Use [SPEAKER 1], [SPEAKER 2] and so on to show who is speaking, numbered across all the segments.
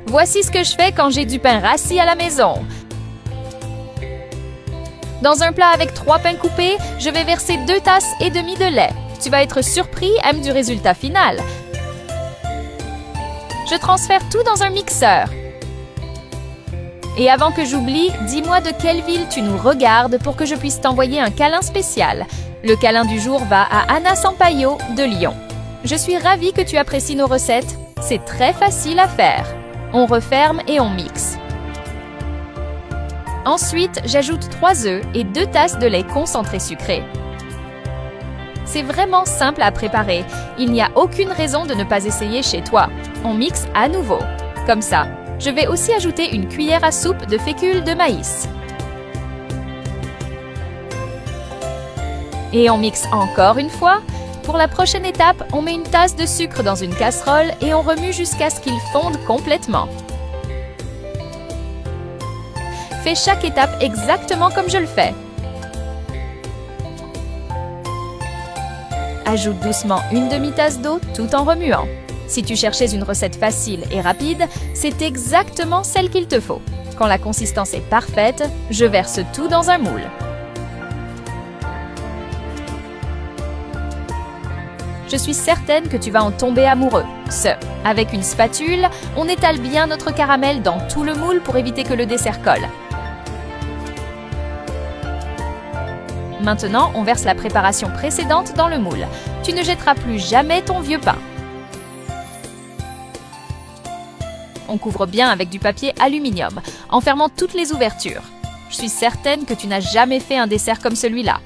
[SPEAKER 1] Voici ce que je fais quand j'ai du pain rassis à la maison. Dans un plat avec 3 pains coupés, je vais verser 2 tasses et demie de lait. Tu vas être surpris même du résultat final. Je transfère tout dans un mixeur. Et avant que j'oublie, dis-moi de quelle ville tu nous regardes pour que je puisse t'envoyer un câlin spécial. Le câlin du jour va à Anna Sampaio de Lyon. Je suis ravie que tu apprécies nos recettes. C'est très facile à faire. On referme et on mixe. Ensuite, j'ajoute 3 œufs et 2 tasses de lait concentré sucré. C'est vraiment simple à préparer. Il n'y a aucune raison de ne pas essayer chez toi. On mixe à nouveau. Comme ça. Je vais aussi ajouter une cuillère à soupe de fécule de maïs. Et on mixe encore une fois. Pour la prochaine étape, on met une tasse de sucre dans une casserole et on remue jusqu'à ce qu'il fonde complètement. Fais chaque étape exactement comme je le fais. Ajoute doucement une demi-tasse d'eau tout en remuant. Si tu cherchais une recette facile et rapide, c'est exactement celle qu'il te faut. Quand la consistance est parfaite, je verse tout dans un moule. Je suis certaine que tu vas en tomber amoureux. Avec une spatule, on étale bien notre caramel dans tout le moule pour éviter que le dessert colle. Maintenant, on verse la préparation précédente dans le moule. Tu ne jetteras plus jamais ton vieux pain. On couvre bien avec du papier aluminium, en fermant toutes les ouvertures. Je suis certaine que tu n'as jamais fait un dessert comme celui-là.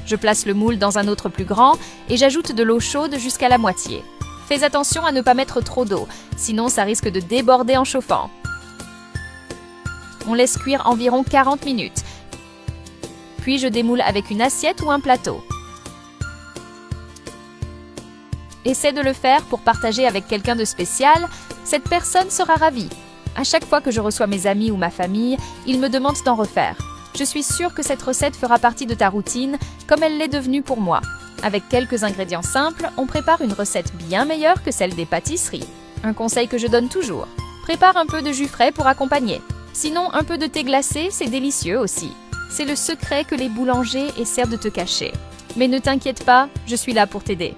[SPEAKER 1] Je place le moule dans un autre plus grand et j'ajoute de l'eau chaude jusqu'à la moitié. Fais attention à ne pas mettre trop d'eau, sinon ça risque de déborder en chauffant. On laisse cuire environ 40 minutes. Puis je démoule avec une assiette ou un plateau. Essaie de le faire pour partager avec quelqu'un de spécial, cette personne sera ravie. À chaque fois que je reçois mes amis ou ma famille, ils me demandent d'en refaire. Je suis sûre que cette recette fera partie de ta routine, comme elle l'est devenue pour moi. Avec quelques ingrédients simples, on prépare une recette bien meilleure que celle des pâtisseries. Un conseil que je donne toujours, prépare un peu de jus frais pour accompagner. Sinon, un peu de thé glacé, c'est délicieux aussi. C'est le secret que les boulangers essaient de te cacher. Mais ne t'inquiète pas, je suis là pour t'aider.